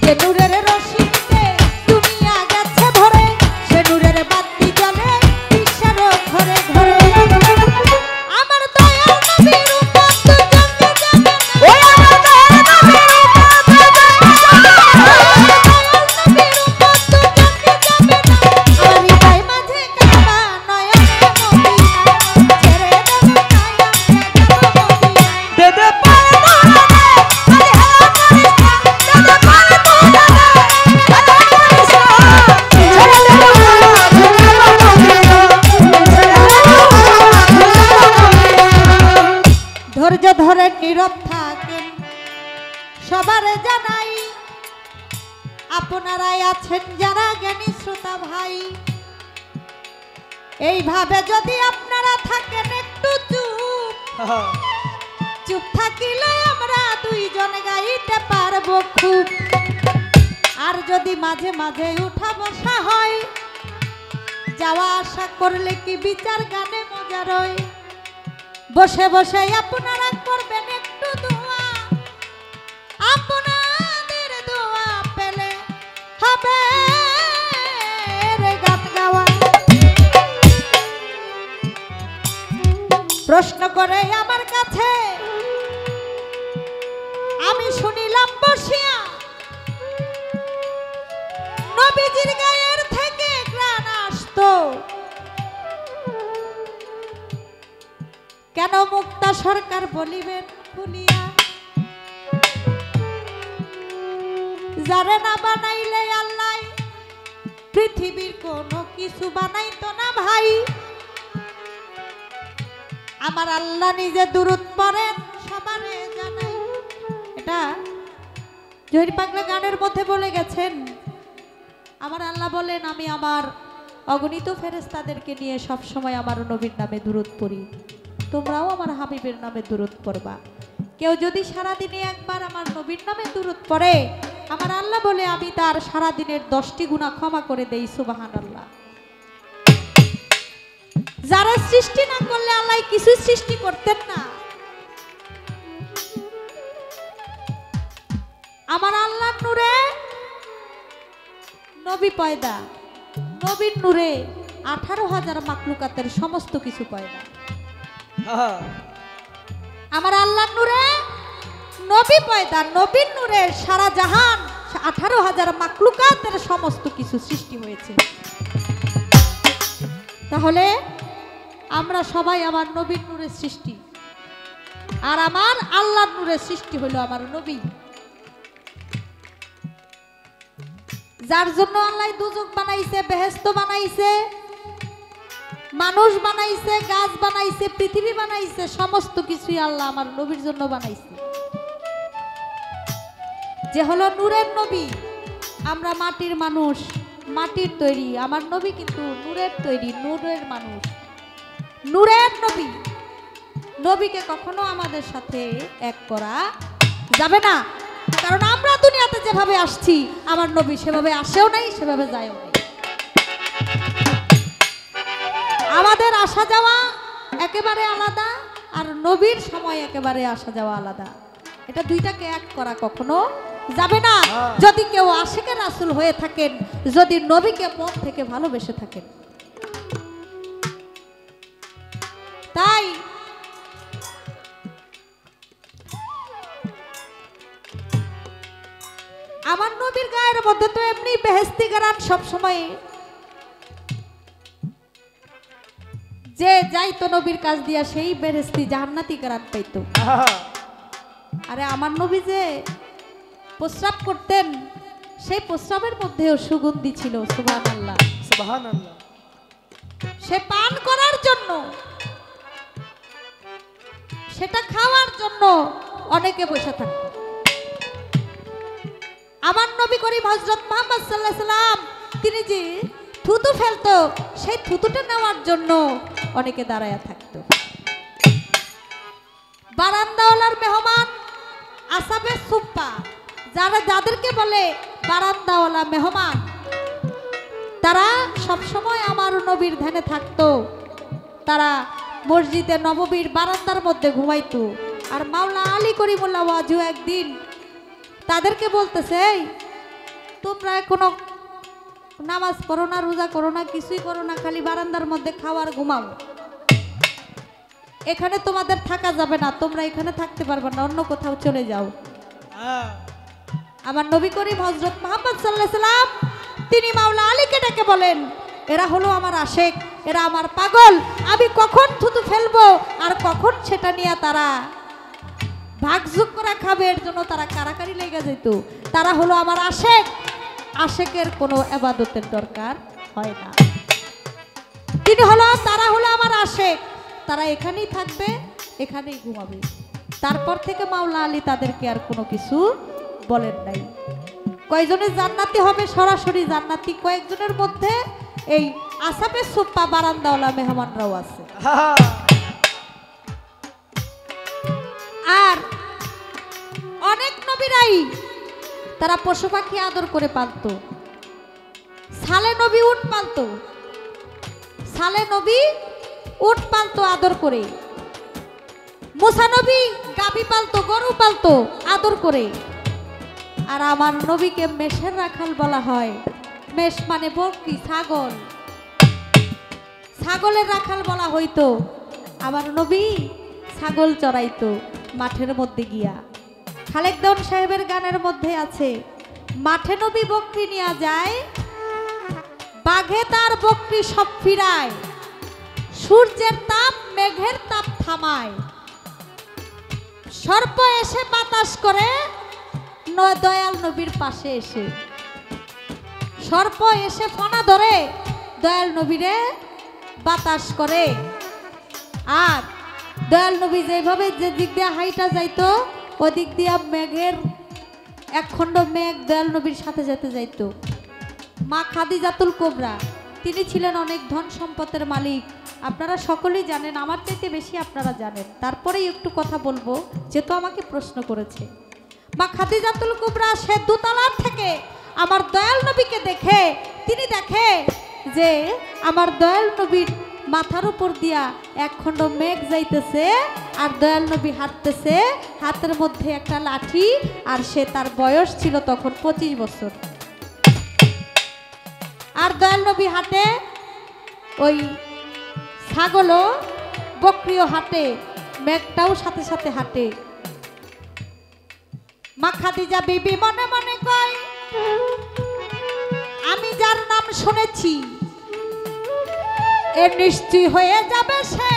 A: সেনুরের রশি নিতে দুনিয়া গেছে ভরে, সেনুরের বাতি জ্বলে বিশ্বের ঘরে ঘরে। আমার দয়াল নবীর উম্মত জঙ্গে যাবে না, ওই আমার দয়াল নবীর উম্মত জঙ্গে যাবে না, দয়াল নবীর উম্মত জঙ্গে যাবে না। আমার হৃদয় মাঝে কাবা নয়নের মদিনা, ছেড়ে দে নৌকায় আমরা যাবো মদিনা। দেতে পালে তুলে দে, মাঝি হারা করিস না। দেতে পালে তুলে দে, হারা করিস না। ছেড়ে দে নৌকা মাঝি যাবো মদিনা, ছেড়ে দে নৌকা মাঝি যাবো মদিনা। ধৈর্য ধরে নীরব থাকেন সবারে জানাই, আপনারাই আছেন যারা জ্ঞানী শ্রোতা ভাই। এইভাবে যদি আপনারা থাকেন একটু চুপ, চুপ থাকিলে আমরা দুইজন গাইতে পারবো খুব। আর যদি মাঝে মাঝে উঠা বসা হয়, যাওয়া আসা করলে কি বিচার গানে মজা রয়। বসে বসে আপনারা করবেন একটু দোয়া, আপনাদের দোয়া পেলে হবে রে গান গাওয়া। প্রশ্ন করে আমার কাছে আমি শুনিলাম বসিয়া, নবীজির গায়ের থেকে ঘ্রাণ আসতো, কেন মুক্তা সরকার বলিবেন খুলিয়া। যারে না বানাইলে আল্লাহ পৃথিবীর কোনো কিছু বানাইতো না ভাই। আমার আল্লাহ নিজে দুরূদ পড়েন সবারে জানাই। এটা জহির পাগলা গানের মধ্যে বলে গেছেন, আমার আল্লাহ বলেন আমি আমার অগণিত ফেরেশতাদেরকে নিয়ে সব সময় আমার নবীর নামে দুরূদ পড়ি, তোমরাও আমার হাবিবের নামে দুরূদ পড়বা। কেউ যদি সারা দিনে একবার আমার নবীর নামে দুরূদ পড়ে, আমার আল্লাহ বলে আমি তার সারা দিনের 10টি গুনাহ ক্ষমা করে দেই। সুবহানাল্লাহ। যারা সৃষ্টি না করলে আল্লাহ কিছু সৃষ্টি করতেন না। আমার আল্লাহর নূরে নবী পয়দা, নবীর নূরে 18,000 মাখলুকাতের সমস্ত কিছু পয়দা। আমার আল্লাহর নূরে নবী পয়দা, নবীর নূরে সারা জাহান 18,000 মাখলুকাতের সমস্ত কিছু সৃষ্টি হয়েছে। তাহলে আমরা সবাই আমার নবীর নূরের সৃষ্টি, আর আমার আল্লাহর নূরের সৃষ্টি হলো আমার নবী। যার জন্য আল্লাহ দুজক বানাইছে, বেহেশত বানাইছে, মানুষ বানাইছে, গাছ বানাইছে, পৃথিবী বানাইছে, সমস্ত কিছুই আল্লাহ আমার নবীর জন্য বানাইছে। যে হলো নূরের নবী। আমরা মাটির মানুষ, মাটির তৈরি, আমার নবী কিন্তু নূরের তৈরি, নূরের মানুষ, নূরের নবী। নবীকে কখনো আমাদের সাথে এক করা যাবে না, কারণ আমরা দুনিয়াতে যেভাবে আসছি আমার নবী সেভাবে আসেও নাই, সেভাবে যায়ও নাই। আমাদের আসা যাওয়া একেবারে আলাদা, আর নবীর সময় একেবারে আসা যাওয়া আলাদা। এটা দুইটাকে এক করা কখনো যাবে না। যদি কেউ আশিকে রাসূল হয়ে থাকেন, যদি নবীকে মন থেকে ভালোবেসে থাকেন। তাই আমার নবীর গায়ের মধ্যে তো এমনি বেহেশতি গান সবসময়, যে যাইতো নবীর কাজ দিয়া সেই বেহেশতি জান্নাতি গান পাইতো। আরে আমার নবী যে প্রস্রাব করতেন, সেই প্রস্রাবের মধ্যেও সুগন্ধি ছিল। সুবহানাল্লাহ,
B: সুবহানাল্লাহ।
A: সে পান করার জন্য, সেটা খাওয়ার জন্য অনেকে বসে থাকতো। আমার নবী করিম হযরত মুহাম্মদ সাল্লাল্লাহু আলাইহি সাল্লাম তিনি যে থুতু ফেলতো, সেই থুতুটা নেওয়ার জন্য অনেকে দাঁড়ায়া থাকতো। বারান্দাওয়ালার মেহমান, আসাবে সুপ্পা, যাদেরকে বলে বারান্দাওয়ালা মেহমান, তারা সব সময় আমার নবীর ধ্যানে থাকতো। তারা মসজিদে নববীর বারান্দার মধ্যে ঘুমাইতো। আর মাওলা আলী করিমুল্লাহ ওয়াজু একদিন তাদেরকে বলতেছে, এই তোমরা কোনো নামাজ পড়ো না, রোজা করো না, কিছুই করো না, খালি বারান্দার মধ্যে খাওয়ার ঘুমাও, এখানে তোমাদের থাকা যাবে না, তোমরা এখানে থাকতে পারবে না, অন্য কোথাও চলে যাও। আমার নবী করিম হযরত মুহাম্মদ সাল্লাল্লাহু আলাইহি সাল্লাম তিনি মাওলা আলীকে ডেকে বলেন, এরা হলো আমার আশেক, এরা আমার পাগল, আমি কখন থুতু ফেলবো আর কখন সেটা নিয়ে তারা ভাগযোগ করে খাবে, এর জন্য তারা কারাকারি লেগে যেত। তারা হলো আমার আশেক, আশেকের কোনো ইবাদতের দরকার হয় না। তিনি হলো, তারা হলো আমার আশেক, তারা এখানেই থাকবে, এখানেই ঘুমাবে। তারপর থেকে মাওলা আলী তাদেরকে আর কোনো কিছু বলেন নাই। কয়জনে জান্নাতি হবে, সরাসরি জান্নাতি, কয়েকজনের মধ্যে এই আসাবে সুপ্পা বারান্দাওয়ালা মেহমানরাও আছে। আর অনেক নবীরাই তারা পশু পাখি আদর করে পালতো। সালে নবী উট পালতো, সালে নবী উট পালতো আদর করে। মুসা নবী গাভী পালতো, গরু পালতো আদর করে। আর আমার নবীকে মেষের রাখাল বলা হয়। মেষ মানে বকরি, ছাগল, ছাগলের রাখাল বলা হইতো। আমার নবী ছাগল চড়াইতো মাঠের মধ্যে গিয়া। খালেক দেওয়ান সাহেবের গানের মধ্যে আছে, মাঠে নবী বকরি নিয়ে যায়, বাঘে তার বকরি সব ফিরায়, সূর্যের তাপ মেঘের তাপ থামায়, সর্প এসে বাতাস করে দয়াল নবীর পাশে এসে, সর্প এসে ফনা ধরে দয়াল নবীরে বাতাস করে। আর দয়াল নবী যেভাবে যে দিক দিয়ে হাইটা যাইতো, ওই দিক দিয়া মেঘের এক খণ্ড মেঘ দয়াল নবীর সাথে যেতে যাইতো। মা খাদিজাতুল কুবরা তিনি ছিলেন অনেক ধন সম্পদের মালিক। আপনারা সকলেই জানেন, আমার চাইতে বেশি আপনারা জানেন, তারপরেই একটু কথা বলবো যেহেতু আমাকে প্রশ্ন করেছে। মা খাদিজাতুল কুবরা সে দোতলার থেকে আমার দয়াল নবীকে দেখে, তিনি দেখে যে আমার দয়াল নবীর মাথার উপর দিয়া এক খণ্ড মেঘ যাইতেছে, আর দয়াল নবী হাঁটতেছে, হাতের মধ্যে একটা লাঠি, আর সে তার বয়স ছিল তখন 25 বছর। আর দয়াল নবী হাঁটে, ওই ছাগলও বকরিও হাঁটে, মেঘটাও সাথে সাথে হাঁটে। মা খাদিজা বিবি মনে মনে কয়, আমি যার নাম শুনেছি এ নিশ্চয় হয়ে যাবে সে,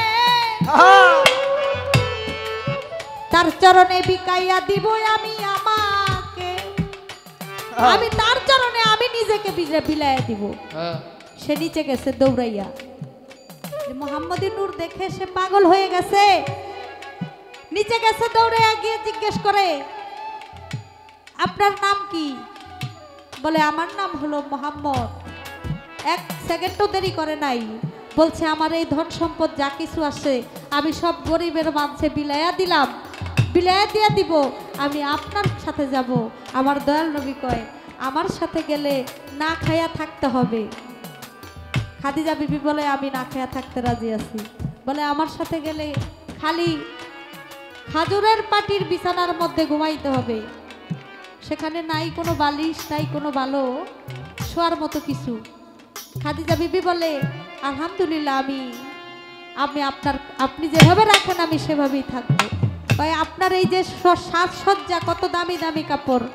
A: তার চরণে বিকাইয়া দিব আমি আমাকে, আমি তার চরণে আমি নিজেকে বিলাইয়া দিব। সে নিচে গেছে দৌড়াইয়া, মুহাম্মদী নূর দেখে সে পাগল হয়ে গেছে, নিচে গেছে দৌড়াইয়া গিয়ে জিজ্ঞেস করে, আপনার নাম কি? বলে আমার নাম হলো মোহাম্মদ। এক সেকেন্ডও দেরি করে নাই, বলছে আমার এই ধন সম্পদ যা কিছু আছে আমি সব গরিবের মাঝে বিলায়া দিলাম, বিলায়া দিয়া দিব, আমি আপনার সাথে যাব। আমার দয়াল নবী কয় আমার সাথে গেলে না খাইয়া থাকতে হবে। খাদিজা বিবি বলে আমি না খাইয়া থাকতে রাজি আছি। বলে আমার সাথে গেলে খালি খাজুরের পাটির বিছানার মধ্যে ঘুমাইতে হবে, সেখানে নাই কোনো বালিশ, নাই কোনো ভালো শোয়ার মতো কিছু। খাদিজা বিবি বলে আলহামদুলিল্লাহ, আমি আপনি যেভাবে রাখেন আমি সেভাবেই থাকবো। ভাই আপনার এই যে সাজসজ্জা, কত দামি দামি কাপড়,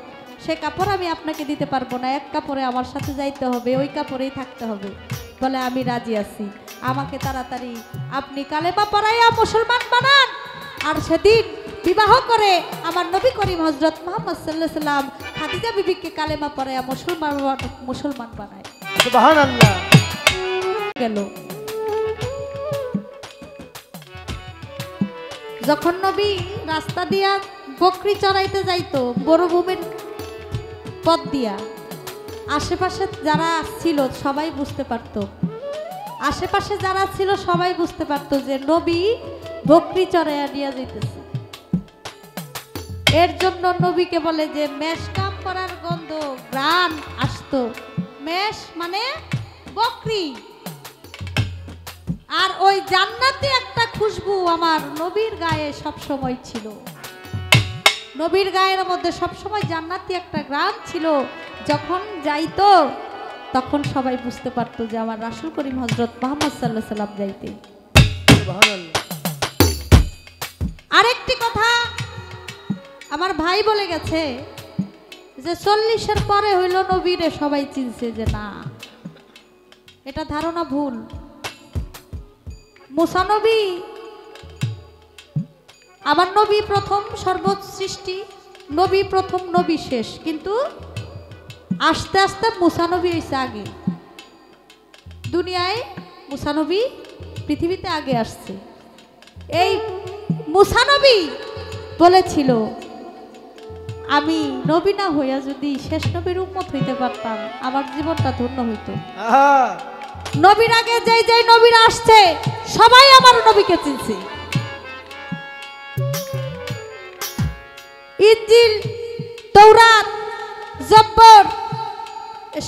A: সে কাপড় আমি আপনাকে দিতে পারবো না, এক কাপড়ে আমার সাথে যাইতে হবে, ওই কাপড়েই থাকতে হবে। বলে আমি রাজি আছি, আমাকে তাড়াতাড়ি আপনি কালেমা পড়াইয়া মুসলমান বানান, আর সেদিন বিবাহ করে আমার নবী করিম হযরত মুহাম্মদ সাল্লাল্লাহু আলাইহি সাল্লাম খাদিজা বিবিকে কালেমা পড়াইয়া মুসলমান বানায়।
B: সুবহানাল্লাহ।
A: গেল যখন নবী রাস্তা দিয়া বকরি চড়াইতে যাইতো মরুভূমির পথ দিয়া, আশেপাশে যারা ছিল সবাই বুঝতে পারত, আশেপাশে যারা ছিল সবাই বুঝতে পারত যে নবী বকরি চড়াইয়া নিয়ে যাইতেছে। এর জন্য নবীকে বলে যে মেষ কাম করার গন্ধ গ্রান আসতো। মেষ মানে বকরি, আর ওই জান্নাতি একটা খুশবু আমার নবীর গায়ে সব সময় ছিল। নবীর গায়ের মধ্যে সব সময় জান্নাতি একটা গ্রান ছিল। যখন যাইতো তখন সবাই বুঝতে পারতো যে আমার রাসূল করিম হযরত মুহাম্মদ সাল্লাল্লাহু আলাইহি সাল্লাম যাইতে।
B: সুবহানাল্লাহ।
A: আরেকটি কথা আমার ভাই বলে গেছে যে 40-এর পরে হইল নবীরে সবাই চিনছে, যে না, এটা ধারণা ভুল। মুসা নবী, আমার নবী প্রথম সর্বসৃষ্টি, নবী প্রথম, নবী শেষ, কিন্তু আস্তে আস্তে মুসা নবী হয়েছে আগে। দুনিয়ায় মুসা নবী পৃথিবীতে আগে আসছে। এই মুসা নবী বলেছিল আমি নবী না হইয়া যদি শেষ নবীর উম্মত হইতে পারতাম আমার জীবনটা ধন্য হইতো। নবীর আগে যেই যেই নবীরা আসছে সবাই আমার নবীকে চিনছে। ইনজিল, তৌরাত, জব্বর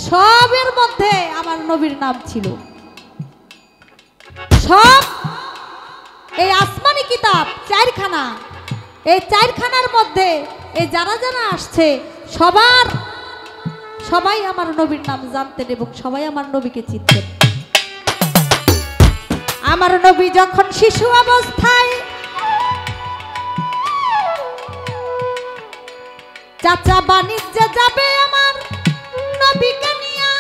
A: সবের মধ্যে আমার নবীর নাম ছিল। সব এই আসমানি কিতাব চারখানা, এই চারখানার মধ্যে এই যারা যারা আসছে সবাই আমার নবীর নাম জানতেন এবং সবাই আমার নবীকে চিনতেন। আমার নবী যখন শিশু অবস্থায় চাচা বাণিজ্যে যাবে আমার নবীকে নিয়া,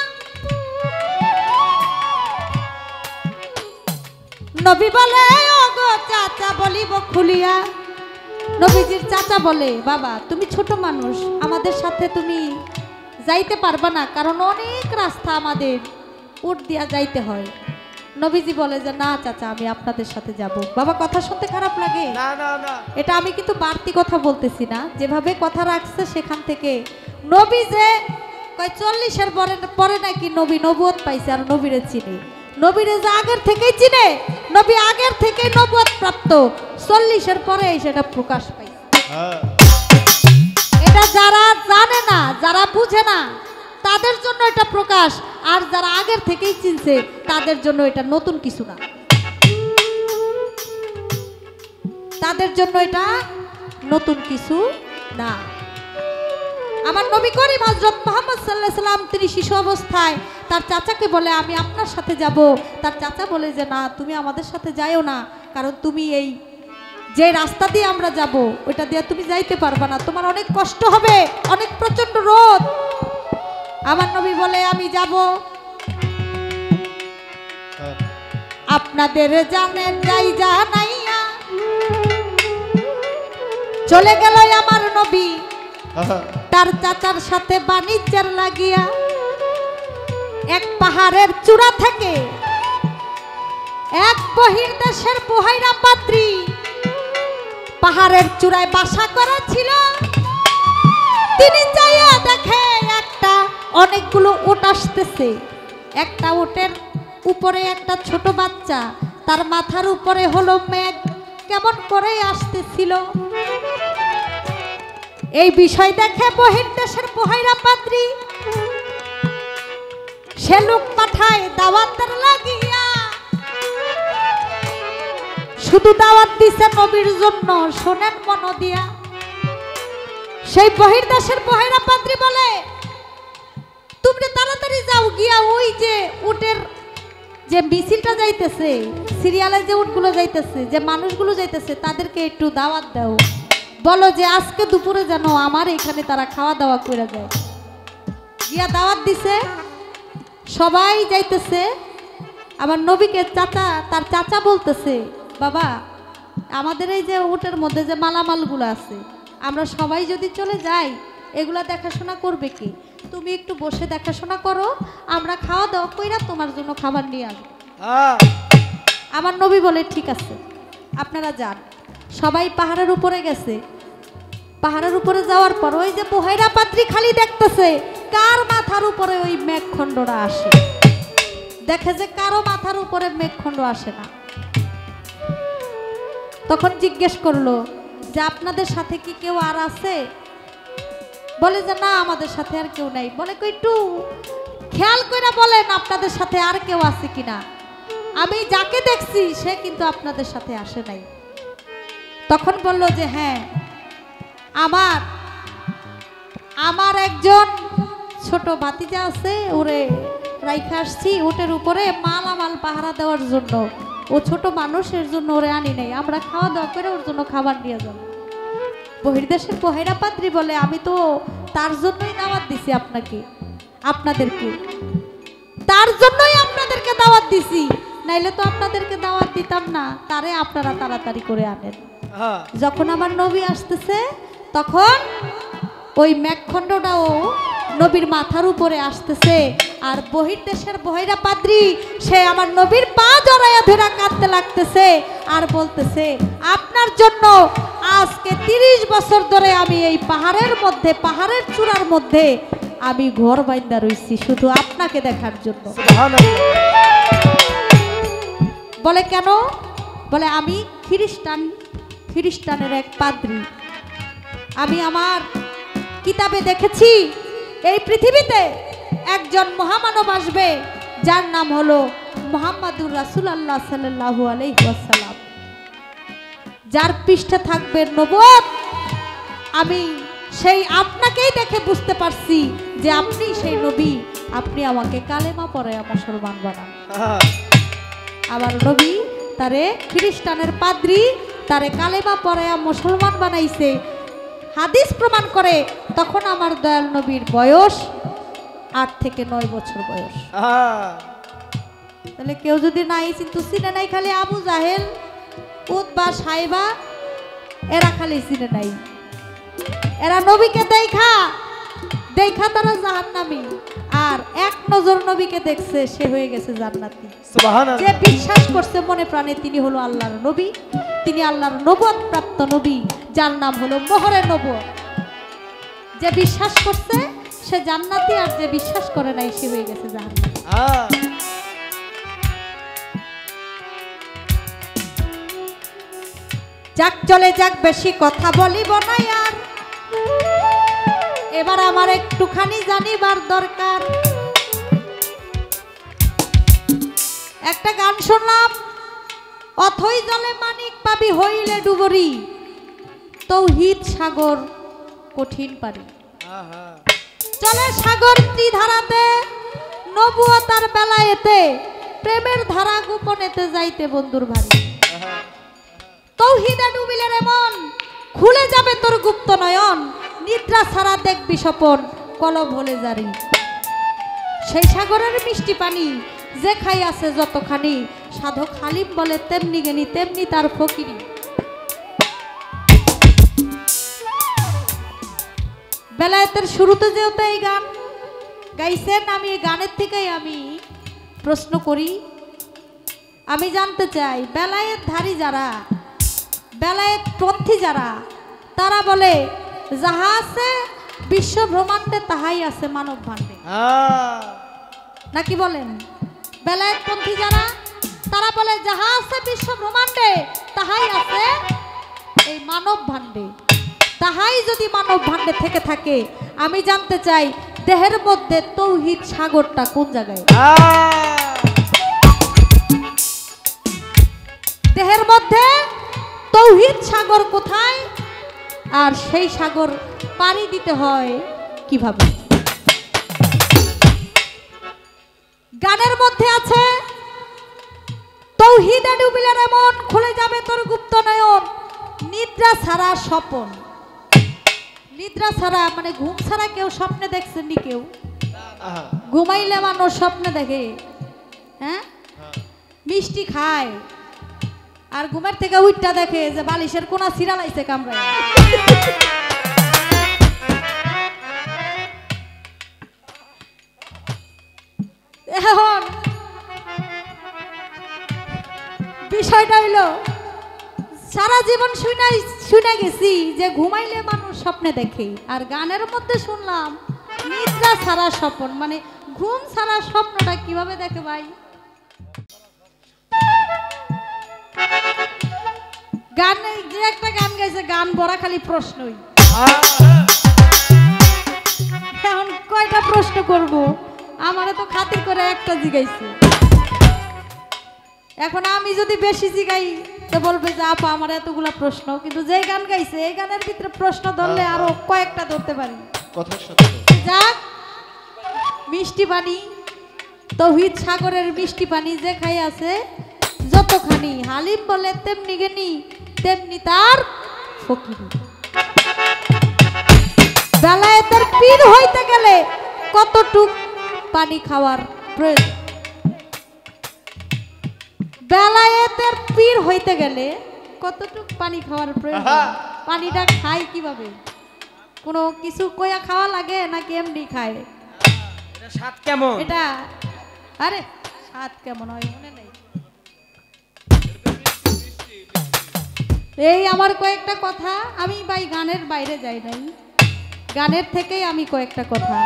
A: নবী বলে ওগো চাচা বলিব খুলিয়া। নবীজির চাচা বলে বাবা তুমি ছোট মানুষ, আমাদের সাথে তুমি যাইতে পারবা না, কারণ অনেক রাস্তা আমাদের উট দিয়া যাইতে হয়। নবীজি বলে যে না চাচা আমি আপনাদের সাথে যাব। বাবা কথা শুনতে খারাপ লাগে?
B: না না না,
A: এটা আমি কিন্তু বাড়তি কথা বলতেছি না, যেভাবে কথা রাখছে সেখান থেকে। নবী যে কয় 40-এর পরে নাকি নবী নবুয়ত পাইছে আর নবীরে চিনে, নবীরে যে আগের থেকেই চিনে, নবী আগের থেকে নবুয়ত প্রাপ্ত, 40-এর পরে সেটা প্রকাশ পাইছে। এটা যারা জানে না, যারা বুঝে না তাদের জন্য এটা প্রকাশ, আর যারা আগের থেকেই চিনছে তাদের জন্য এটা নতুন কিছু না, তাদের জন্য এটা নতুন কিছু না। আমার নবী করিম হযরত মুহাম্মদ সাল্লাল্লাহু আলাইহি সাল্লাম তিনি শিশু অবস্থায় তার চাচাকে বলে আমি আপনার সাথে যাব। তার চাচা বলে যে না তুমি আমাদের সাথে যাইও না, কারণ তুমি এই যে রাস্তা দিয়ে আমরা যাব ওইটা দিয়ে তুমি যাইতে পারবা না, তোমার অনেক কষ্ট হবে, অনেক প্রচন্ড রোদ। আমার নবী বলে আমি যাব। আপনাদের জানেন যাই জানাইয়া চলে গেল আমার নবী তার চাচার সাথে বাণিজ্যের লাগিয়া। এক পাহাড়ের চূড়া থেকে এক বহির দেশের বুহাইরা পাত্রী পাহাড়ের চূড়ায় বাসা করা ছিল। তিনি চাইয়া দেখে একটা অনেকগুলো উট আসতেছে, একটা উটের উপরে একটা ছোট বাচ্চা, তার মাথার উপরে হলো মেঘ কেমন করে আসতেছিল। এই বিষয় দেখে বহির্দেশের বহিরা পাদ্রী সে লোক পাঠায় দাওয়াতের লাগিয়া, শুধু দাওয়াত দিছে নবীর জন্য, শোনেন মন দিয়া। সেই বহির্দেশের বহিরা পাদ্রী বলে, তুমি তাড়াতাড়ি যাও গিয়া ওই যে উটের যে মিছিলটা যাইতেছে, সিরিয়ালে যে উটগুলো যাইতেছে, যে মানুষগুলো যাইতেছে, তাদেরকে একটু দাওয়াত দাও, বলো যে আজকে দুপুরে যেন আমার এখানে তারা খাওয়া দাওয়া করে যায়। গিয়া দাওয়াত দিছে, সবাই যাইতেছে। আমার নবীকে চাচা, তার চাচা বলতেছে, বাবা আমাদের এই যে উটের মধ্যে যে মালামালগুলো আছে, আমরা সবাই যদি চলে যাই এগুলা দেখাশোনা করবে কি? তুমি একটু বসে দেখাশোনা করো, আমরা খাওয়া দাওয়া কইরা তোমার জন্য খাবার নিয়ে আসবো। আমার নবী বলে ঠিক আছে, আপনারা যান। সবাই পাহাড়ের উপরে গেছে। পাহাড়ের উপরে যাওয়ার পর ওই যে বহিরা পাদ্রী খালি দেখতেছে কার মাথার উপরে ওই মেঘখণ্ডটা আসে। দেখে যে কারো মাথার উপরে মেঘখণ্ড আসে না। তখন জিজ্ঞেস করলো যে আপনাদের সাথে কি কেউ আর আছে? বলে যে না, আমাদের সাথে আর কেউ নাই। বলে একটু খেয়াল করে বলেন আপনাদের সাথে আর কেউ আছে কিনা, আমি যাকে দেখছি সে কিন্তু আপনাদের সাথে আসে নাই। তখন বলল যে হ্যাঁ, আমার একজন ছোট ভাতিজা আছে, ওরে রাইখা আসছি উটের উপরে মালামাল পাহারা দেওয়ার জন্য। ও ছোট মানুষের জন্য ওরে আনি নাই, আমরা খাওয়া দাওয়া করে ওর জন্য খাবার নিয়ে যাব। বহির্দেশের বহিরা পাদ্রী বলে, আমি তো তার জন্যই দাওয়াত দিছি আপনাদেরকে তার জন্যই আপনাদেরকে দাওয়াত দিছি, নাইলে তো আপনাদেরকে দাওয়াত দিতাম না। তারে আপনারা তাড়াতাড়ি করে আনেন। যখন আমার নবী আসতেছে তখন ওই মেঘখণ্ডটাও নবীর মাথার উপরে আসতেছে। আর বহির্দেশের বহিরা পাদ্রী সে আমার নবীর পা জড়াইয়া ধরে কাঁদতে লাগতেছে আর বলতেছে, আপনার জন্য আজকে 30 বছর ধরে আমি এই পাহাড়ের মধ্যে, পাহাড়ের চূড়ার মধ্যে আমি ঘর বাইন্দা রইছি শুধু আপনাকে দেখার জন্য। বলে কেন? বলে আমি খ্রিস্টানের এক পাদ্রী। আমি আমার কিতাবে দেখেছি এই পৃথিবীতে একজন মহামানব আসবে যার নাম হলো মুহাম্মাদুর রাসূলুল্লাহ সাল্লাল্লাহু আলাইহি ওয়াসাল্লাম, যার পৃষ্ঠে থাকবে নবুয়ত। আমি সেই আপনাকেই দেখে বুঝতে পারছি যে আপনি সেই নবী, আপনি আমাকে কালেমা পড়ায়া মুসলমান বানান। আমার নবী তারে খ্রিস্টানের পাদ্রী, তারে কালেমা পড়ায়া মুসলমান বানাইছে। হাদিস প্রমাণ করে তখন আমার দয়াল নবীর বয়স 8 থেকে 9 বছর বয়স। তাহলে কেউ যদি নাই কিন্তু চিনে নাই, খালি আবু জাহেল, উতবা, সাইবা, এরা খালি চিনে নাই। এরা নবীকে দেখা তারা জাহান্নামী, আর এক নজর নবীকে দেখছে সে হয়ে গেছে জান্নাতি। সুবহানাল্লাহ। যে বিশ্বাস করছে মনে প্রাণে তিনি হলো আল্লাহর নবী, তিনি আল্লাহর নবুয়ত প্রাপ্ত নবী, যার নাম হলো মোহরে নবুয়ত। যে বিশ্বাস করছে সে জান্নাতি, আর যে বিশ্বাস করে নাই সে হয়ে গেছে জাহান্নামী। যাক চলে যাক, বেশি কথা বলিব না আর, এবার আমার একটুখানি জানিবার দরকার। একটা গান শুনলাম, অথই জলে মানিক পাবি হইলে ডুবরি, তৌহিদ সাগর কঠিন পারি। চলে সাগর ত্রিধারাতে, নবুয়তার বেলায়েতে, প্রেমের ধারা গোপনেতে যাইতে বন্ধুর ভারী। তৌহিদে ডুবিলে রে মন, খুলে যাবে তোর গুপ্ত নয়ন, নিদ্রা ছাড়া দেখবি স্বপন, কলব হলে জারি। সেই সাগরের মিষ্টি পানি যে খাই আছে যতখানি, সাধক হালিম বলে তেমনি জ্ঞানী তেমনি তার ফকিরি। বেলায়েতের শুরুতে যেহেতু এই গান গাইছেন, আমি এই গানের থেকেই আমি প্রশ্ন করি, আমি জানতে চাই বেলায়েত ধারী যারা, বেলায়েত পন্থী যারা, তারা বলে যাহা আছে বিশ্ব ব্রহ্মাণ্ডে তাহাই আছে মানব ভাণ্ডে, নাকি বলেন? বেলায়েতপন্থী যারা তারা বলে যাহা আছে বিশ্ব ব্রহ্মাণ্ডে তাহাই আছে এই মানব ভাণ্ডে। তাহাই যদি মানব ভাণ্ডে থেকে থাকে, আমি জানতে চাই দেহের মধ্যে তৌহিদ সাগরটা কোন জায়গায়? দেহের মধ্যে তৌহিদ সাগর কোথায়? আর সেই সাগর পাড়ি দিতে হয় কিভাবে? গানের মধ্যে আছে তৌহিদে ডুবিলে এমন খুলে যাবে তোর গুপ্ত নয়ন, নিদ্রা ছাড়া স্বপন। নিদ্রা ছাড়া মানে ঘুম ছাড়া কেউ স্বপ্নে দেখছেন নি? কেউ ঘুমাইলে মানুষ স্বপ্নে দেখে, হ্যাঁ? মিষ্টি খায় আর ঘুমের থেকে উইটটা দেখে যে বালিশের কোনা ছিড়ালাইছে কামড়ায়। এখন বিষয়টা হইলো সারা জীবন শুনে গেছি যে ঘুমাইলে মানুষ স্বপ্নে দেখে, আর গানের মধ্যে শুনলাম নিদ্রা ছাড়া স্বপ্ন, মানে ঘুম ছাড়া স্বপ্নটা কিভাবে দেখে ভাই? গান যে একটা গান গাইছে, গান বড়া খালি প্রশ্নই। এখন কয়টা প্রশ্ন করব? আমারে তো খাতির করে একটা জিগাইছে। এখন আমি যদি বেশি জিগাই তো বলবে যে আপা আমার এতগুলা প্রশ্ন, কিন্তু যে গান গাইছে এই গানের ভিতরে প্রশ্ন ধরলে আরো কয়েকটা ধরতে পারি। যাক, মিষ্টি পানি, তৌহিদ সাগরের মিষ্টি পানি যে খাই আছে যতখানি, হালিম বলে তেমনি জ্ঞানী তেমনি তার ফকির। বেলায়েতের পীর হইতে গেলে কতটুক পানি খাওয়ার প্রয়োজন? বেলায়েতের পীর হইতে গেলে কতটুক পানি খাওয়ার প্রয়োজন? পানিটা খায় কিভাবে? কোনো কিছু কইয়া খাওয়া লাগে নাকি এমনি খায়?
C: এটা স্বাদ কেমন?
A: এটা আরে স্বাদ কেমন হয় মনে নেই। এই আমার কয়েকটা কথা, আমি ভাই গানের বাইরে যাই নাই, গানের থেকেই আমি কয়েকটা কথা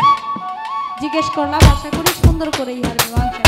A: জিজ্ঞেস করলাম, আশা করি সুন্দর করেই হারবে বাংলা।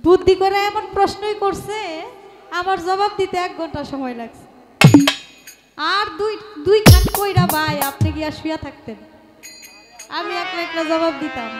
A: বুদ্ধি করে এমন প্রশ্নই করছে, আমার জবাব দিতে 1 ঘন্টা সময় লাগছে। আর দুই খান কইরা ভাই আপনি গিয়া শুয়া থাকতেন, আমি একটা জবাব দিতাম।